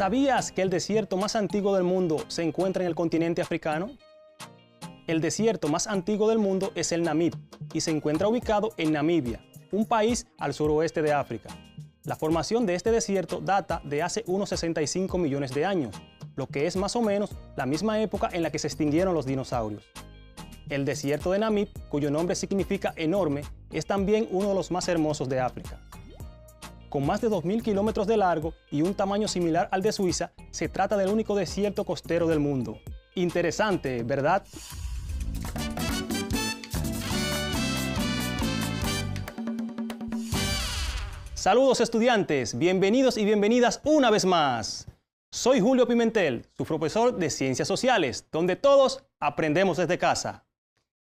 ¿Sabías que el desierto más antiguo del mundo se encuentra en el continente africano? El desierto más antiguo del mundo es el Namib y se encuentra ubicado en Namibia, un país al suroeste de África. La formación de este desierto data de hace unos 65 millones de años, lo que es más o menos la misma época en la que se extinguieron los dinosaurios. El desierto de Namib, cuyo nombre significa enorme, es también uno de los más hermosos de África. Con más de 2.000 kilómetros de largo y un tamaño similar al de Suiza, se trata del único desierto costero del mundo. Interesante, ¿verdad? Saludos estudiantes, bienvenidos y bienvenidas una vez más. Soy Julio Pimentel, su profesor de Ciencias Sociales, donde todos aprendemos desde casa.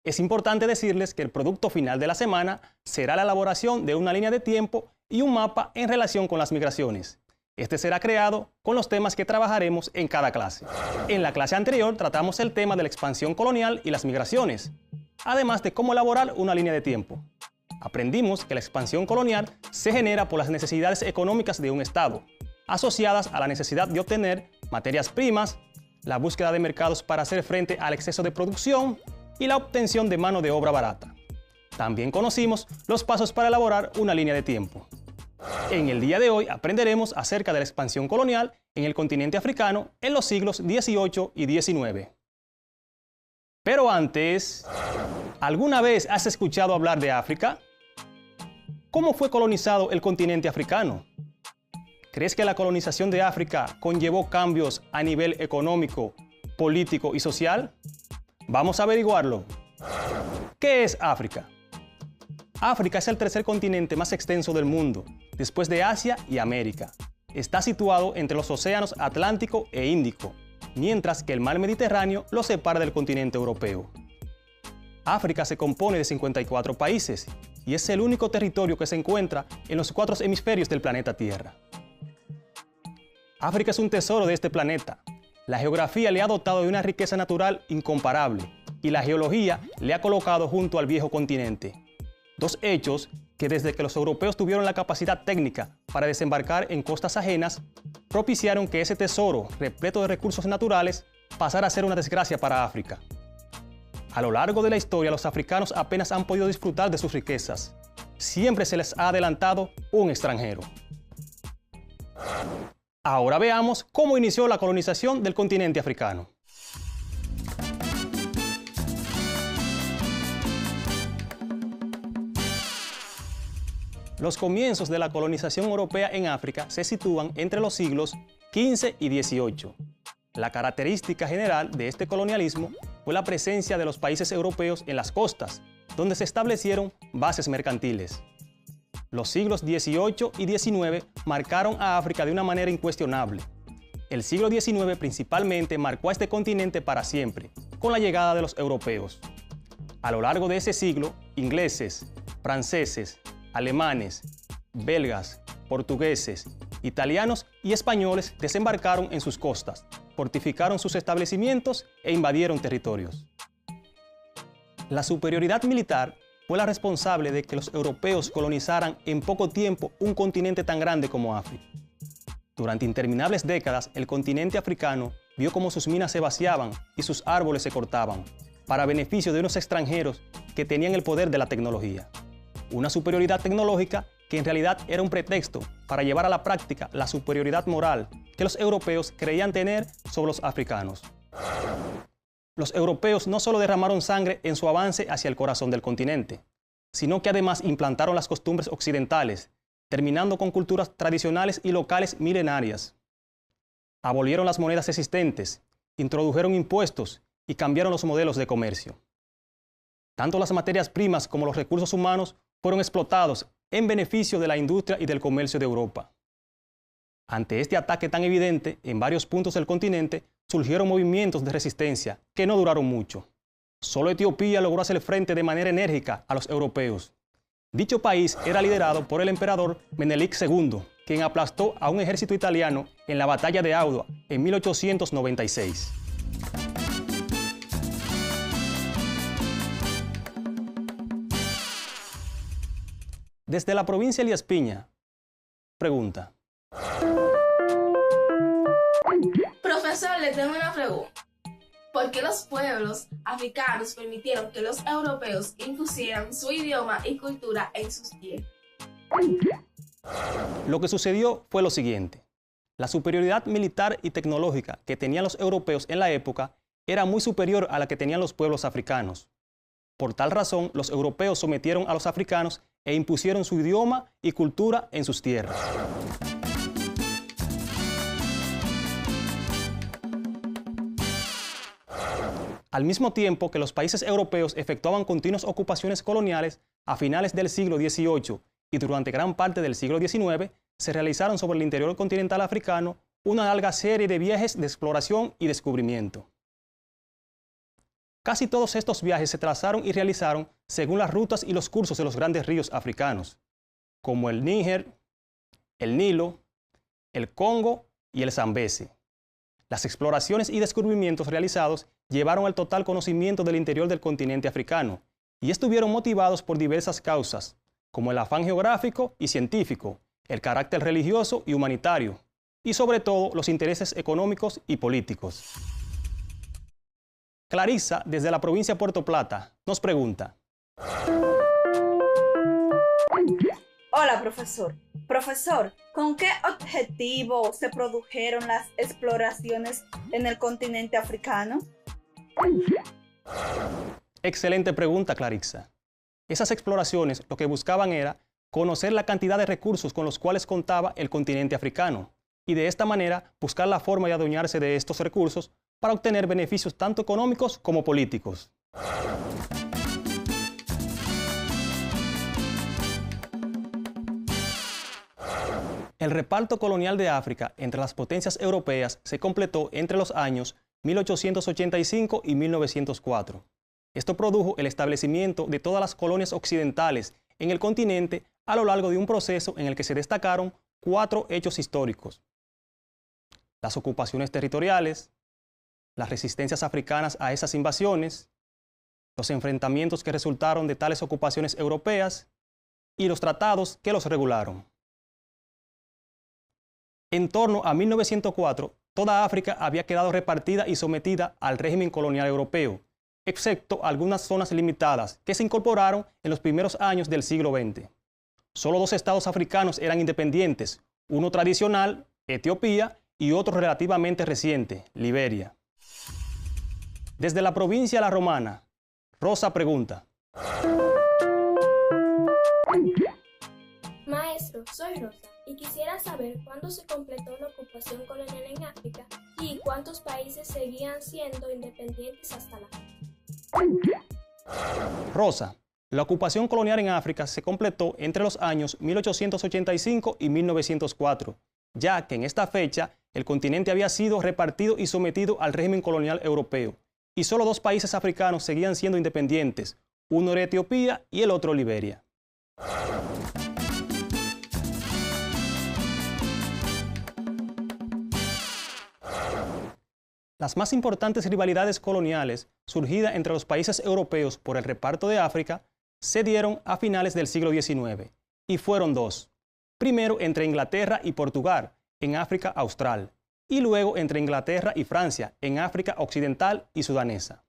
Es importante decirles que el producto final de la semana será la elaboración de una línea de tiempo y un mapa en relación con las migraciones. Este será creado con los temas que trabajaremos en cada clase. En la clase anterior tratamos el tema de la expansión colonial y las migraciones, además de cómo elaborar una línea de tiempo. Aprendimos que la expansión colonial se genera por las necesidades económicas de un Estado, asociadas a la necesidad de obtener materias primas, la búsqueda de mercados para hacer frente al exceso de producción y la obtención de mano de obra barata. También conocimos los pasos para elaborar una línea de tiempo. En el día de hoy aprenderemos acerca de la expansión colonial en el continente africano en los siglos XVIII y XIX. Pero antes, ¿alguna vez has escuchado hablar de África? ¿Cómo fue colonizado el continente africano? ¿Crees que la colonización de África conllevó cambios a nivel económico, político y social? Vamos a averiguarlo. ¿Qué es África? África es el tercer continente más extenso del mundo, después de Asia y América. Está situado entre los océanos Atlántico e Índico, mientras que el mar Mediterráneo lo separa del continente europeo. África se compone de 54 países y es el único territorio que se encuentra en los 4 hemisferios del planeta Tierra. África es un tesoro de este planeta. La geografía le ha dotado de una riqueza natural incomparable y la geología le ha colocado junto al viejo continente. Dos hechos que desde que los europeos tuvieron la capacidad técnica para desembarcar en costas ajenas, propiciaron que ese tesoro, repleto de recursos naturales, pasara a ser una desgracia para África. A lo largo de la historia, los africanos apenas han podido disfrutar de sus riquezas. Siempre se les ha adelantado un extranjero. Ahora veamos cómo inició la colonización del continente africano. Los comienzos de la colonización europea en África se sitúan entre los siglos XV y XVIII. La característica general de este colonialismo fue la presencia de los países europeos en las costas, donde se establecieron bases mercantiles. Los siglos XVIII y XIX marcaron a África de una manera incuestionable. El siglo XIX principalmente marcó a este continente para siempre, con la llegada de los europeos. A lo largo de ese siglo, ingleses, franceses, alemanes, belgas, portugueses, italianos y españoles desembarcaron en sus costas, fortificaron sus establecimientos e invadieron territorios. La superioridad militar fue la responsable de que los europeos colonizaran en poco tiempo un continente tan grande como África. Durante interminables décadas, el continente africano vio cómo sus minas se vaciaban y sus árboles se cortaban, para beneficio de unos extranjeros que tenían el poder de la tecnología. Una superioridad tecnológica que en realidad era un pretexto para llevar a la práctica la superioridad moral que los europeos creían tener sobre los africanos. Los europeos no solo derramaron sangre en su avance hacia el corazón del continente, sino que además implantaron las costumbres occidentales, terminando con culturas tradicionales y locales milenarias. Abolieron las monedas existentes, introdujeron impuestos y cambiaron los modelos de comercio. Tanto las materias primas como los recursos humanos fueron explotados en beneficio de la industria y del comercio de Europa. Ante este ataque tan evidente, en varios puntos del continente surgieron movimientos de resistencia que no duraron mucho. Solo Etiopía logró hacer frente de manera enérgica a los europeos. Dicho país era liderado por el emperador Menelik II, quien aplastó a un ejército italiano en la batalla de Adua en 1896. Desde la provincia de Elías Piña, pregunta. Profesor, le tengo una pregunta. ¿Por qué los pueblos africanos permitieron que los europeos impusieran su idioma y cultura en sus tierras? Lo que sucedió fue lo siguiente. La superioridad militar y tecnológica que tenían los europeos en la época era muy superior a la que tenían los pueblos africanos. Por tal razón, los europeos sometieron a los africanos e impusieron su idioma y cultura en sus tierras. Al mismo tiempo que los países europeos efectuaban continuas ocupaciones coloniales, a finales del siglo XVIII y durante gran parte del siglo XIX, se realizaron sobre el interior continental africano una larga serie de viajes de exploración y descubrimiento. Casi todos estos viajes se trazaron y realizaron según las rutas y los cursos de los grandes ríos africanos, como el Níger, el Nilo, el Congo y el Zambeze. Las exploraciones y descubrimientos realizados llevaron al total conocimiento del interior del continente africano y estuvieron motivados por diversas causas, como el afán geográfico y científico, el carácter religioso y humanitario, y sobre todo los intereses económicos y políticos. Clarissa, desde la provincia de Puerto Plata, nos pregunta. Hola, profesor. Profesor, ¿con qué objetivo se produjeron las exploraciones en el continente africano? Excelente pregunta, Clarissa. Esas exploraciones lo que buscaban era conocer la cantidad de recursos con los cuales contaba el continente africano y de esta manera buscar la forma de adueñarse de estos recursos para obtener beneficios tanto económicos como políticos. El reparto colonial de África entre las potencias europeas se completó entre los años 1885 y 1904. Esto produjo el establecimiento de todas las colonias occidentales en el continente a lo largo de un proceso en el que se destacaron 4 hechos históricos: las ocupaciones territoriales, las resistencias africanas a esas invasiones, los enfrentamientos que resultaron de tales ocupaciones europeas y los tratados que los regularon. En torno a 1904, toda África había quedado repartida y sometida al régimen colonial europeo, excepto algunas zonas limitadas que se incorporaron en los primeros años del siglo XX. Solo 2 estados africanos eran independientes, uno tradicional, Etiopía, y otro relativamente reciente, Liberia. Desde la provincia La Romana, Rosa pregunta. Maestro, soy Rosa y quisiera saber cuándo se completó la ocupación colonial en África y cuántos países seguían siendo independientes hasta la fecha. Rosa, la ocupación colonial en África se completó entre los años 1885 y 1904, ya que en esta fecha el continente había sido repartido y sometido al régimen colonial europeo, y solo 2 países africanos seguían siendo independientes, uno era Etiopía y el otro Liberia. Las más importantes rivalidades coloniales surgidas entre los países europeos por el reparto de África se dieron a finales del siglo XIX, y fueron 2. Primero entre Inglaterra y Portugal, en África Austral, y luego entre Inglaterra y Francia, en África Occidental y Sudanesa.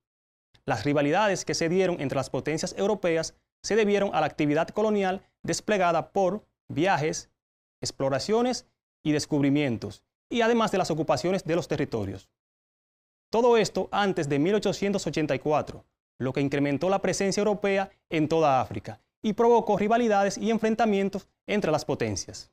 Las rivalidades que se dieron entre las potencias europeas se debieron a la actividad colonial desplegada por viajes, exploraciones y descubrimientos, y además de las ocupaciones de los territorios. Todo esto antes de 1884, lo que incrementó la presencia europea en toda África y provocó rivalidades y enfrentamientos entre las potencias.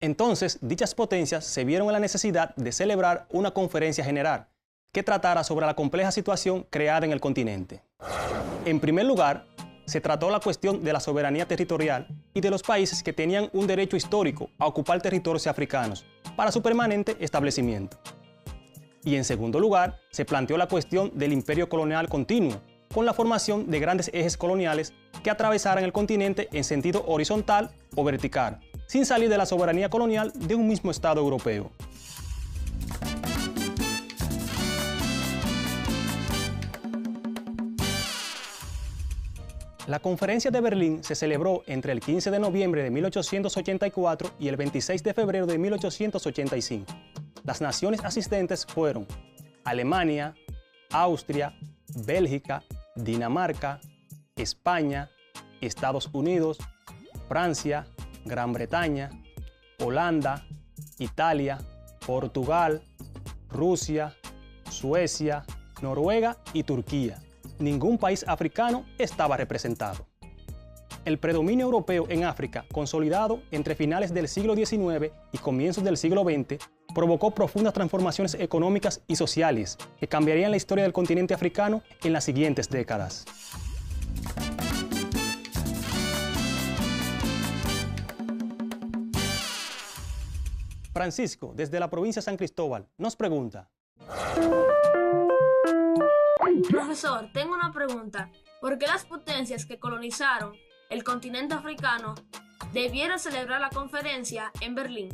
Entonces, dichas potencias se vieron en la necesidad de celebrar una conferencia general que tratara sobre la compleja situación creada en el continente. En primer lugar, se trató la cuestión de la soberanía territorial y de los países que tenían un derecho histórico a ocupar territorios africanos para su permanente establecimiento. Y en segundo lugar, se planteó la cuestión del imperio colonial continuo, con la formación de grandes ejes coloniales que atravesaran el continente en sentido horizontal o vertical, sin salir de la soberanía colonial de un mismo Estado europeo. La Conferencia de Berlín se celebró entre el 15 de noviembre de 1884 y el 26 de febrero de 1885. Las naciones asistentes fueron Alemania, Austria, Bélgica, Dinamarca, España, Estados Unidos, Francia, Gran Bretaña, Holanda, Italia, Portugal, Rusia, Suecia, Noruega y Turquía. Ningún país africano estaba representado. El predominio europeo en África, consolidado entre finales del siglo XIX y comienzos del siglo XX, provocó profundas transformaciones económicas y sociales que cambiarían la historia del continente africano en las siguientes décadas. Francisco, desde la provincia de San Cristóbal, nos pregunta: Profesor, tengo una pregunta. ¿Por qué las potencias que colonizaron el continente africano debieron celebrar la conferencia en Berlín?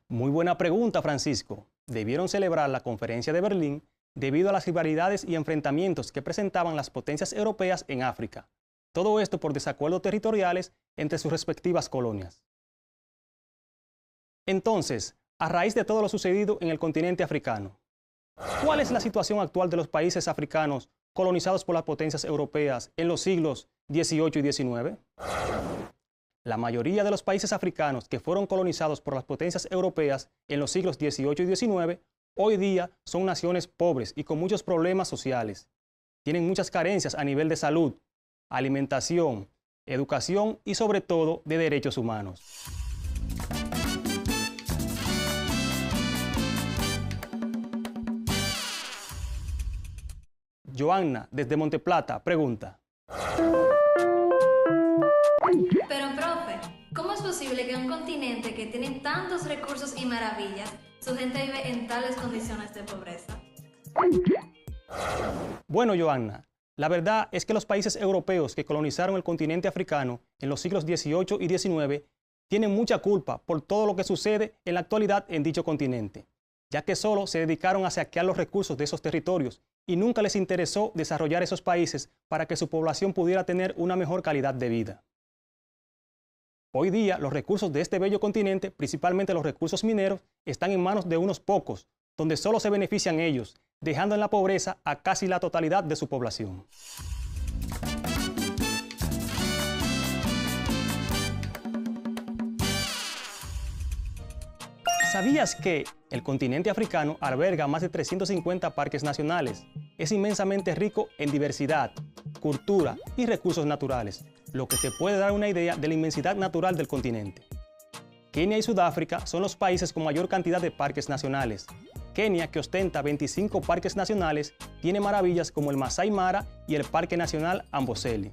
Muy buena pregunta, Francisco. Debieron celebrar la conferencia de Berlín debido a las rivalidades y enfrentamientos que presentaban las potencias europeas en África. Todo esto por desacuerdos territoriales entre sus respectivas colonias. Entonces, a raíz de todo lo sucedido en el continente africano, ¿cuál es la situación actual de los países africanos colonizados por las potencias europeas en los siglos XVIII y XIX? La mayoría de los países africanos que fueron colonizados por las potencias europeas en los siglos XVIII y XIX, hoy día son naciones pobres y con muchos problemas sociales. Tienen muchas carencias a nivel de salud, alimentación, educación y sobre todo de derechos humanos. Joanna, desde Monteplata, pregunta: Pero, profe, ¿cómo es posible que un continente que tiene tantos recursos y maravillas, su gente vive en tales condiciones de pobreza? Bueno, Joanna, la verdad es que los países europeos que colonizaron el continente africano en los siglos XVIII y XIX tienen mucha culpa por todo lo que sucede en la actualidad en dicho continente, ya que solo se dedicaron a saquear los recursos de esos territorios y nunca les interesó desarrollar esos países para que su población pudiera tener una mejor calidad de vida. Hoy día, los recursos de este bello continente, principalmente los recursos mineros, están en manos de unos pocos, donde solo se benefician ellos, dejando en la pobreza a casi la totalidad de su población. ¿Sabías que el continente africano alberga más de 350 parques nacionales? Es inmensamente rico en diversidad, cultura y recursos naturales, lo que te puede dar una idea de la inmensidad natural del continente. Kenia y Sudáfrica son los países con mayor cantidad de parques nacionales. Kenia, que ostenta 25 parques nacionales, tiene maravillas como el Masai Mara y el Parque Nacional Amboseli.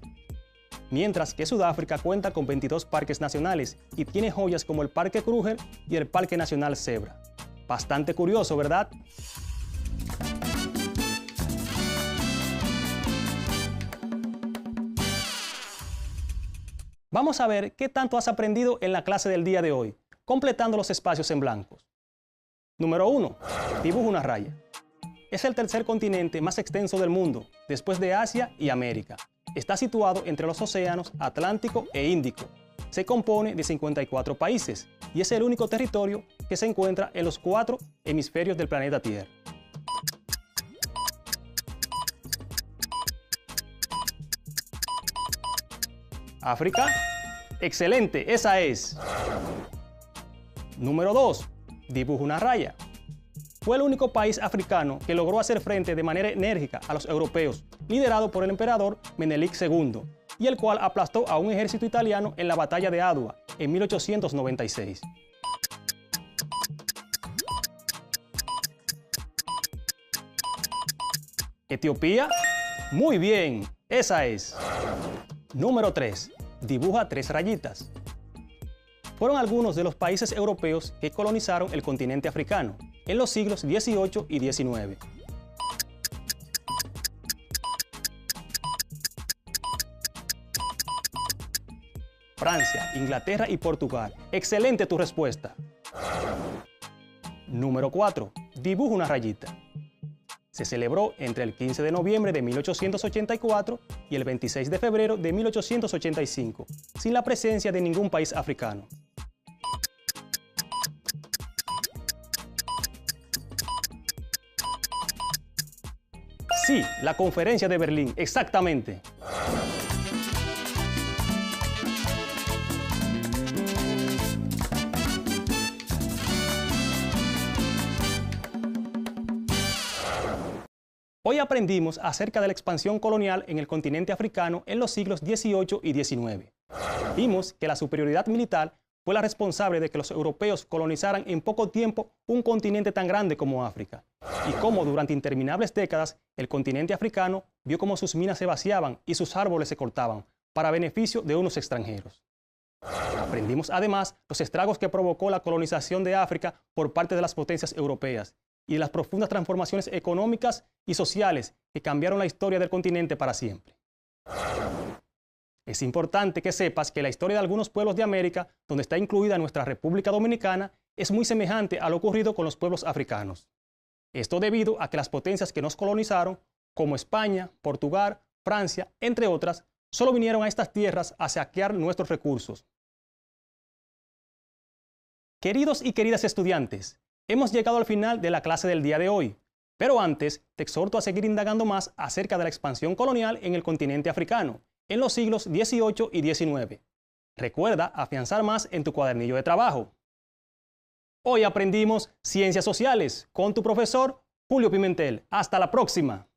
Mientras que Sudáfrica cuenta con 22 parques nacionales y tiene joyas como el Parque Kruger y el Parque Nacional Zebra. Bastante curioso, ¿verdad? Vamos a ver qué tanto has aprendido en la clase del día de hoy, completando los espacios en blancos. Número 1. Dibuja una raya. Es el tercer continente más extenso del mundo, después de Asia y América. Está situado entre los océanos Atlántico e Índico. Se compone de 54 países y es el único territorio que se encuentra en los 4 hemisferios del planeta Tierra. África. Excelente, esa es. Número 2. Dibuja una raya. Fue el único país africano que logró hacer frente de manera enérgica a los europeos, liderado por el emperador Menelik II, y el cual aplastó a un ejército italiano en la batalla de Adwa en 1896. Etiopía. Muy bien, esa es. Número 3. Dibuja 3 rayitas. Fueron algunos de los países europeos que colonizaron el continente africano en los siglos XVIII y XIX. Francia, Inglaterra y Portugal. Excelente tu respuesta. Número 4. Dibuja una rayita. se celebró entre el 15 de noviembre de 1884 y el 26 de febrero de 1885, sin la presencia de ningún país africano. Sí, la Conferencia de Berlín, exactamente. Hoy aprendimos acerca de la expansión colonial en el continente africano en los siglos XVIII y XIX. Vimos que la superioridad militar fue la responsable de que los europeos colonizaran en poco tiempo un continente tan grande como África, y cómo durante interminables décadas el continente africano vio cómo sus minas se vaciaban y sus árboles se cortaban para beneficio de unos extranjeros. Aprendimos además los estragos que provocó la colonización de África por parte de las potencias europeas y de las profundas transformaciones económicas y sociales que cambiaron la historia del continente para siempre. Es importante que sepas que la historia de algunos pueblos de América, donde está incluida nuestra República Dominicana, es muy semejante a lo ocurrido con los pueblos africanos. Esto debido a que las potencias que nos colonizaron, como España, Portugal, Francia, entre otras, solo vinieron a estas tierras a saquear nuestros recursos. Queridos y queridas estudiantes, hemos llegado al final de la clase del día de hoy, pero antes te exhorto a seguir indagando más acerca de la expansión colonial en el continente africano, en los siglos XVIII y XIX. Recuerda afianzar más en tu cuadernillo de trabajo. Hoy aprendimos Ciencias Sociales con tu profesor Julio Pimentel. Hasta la próxima.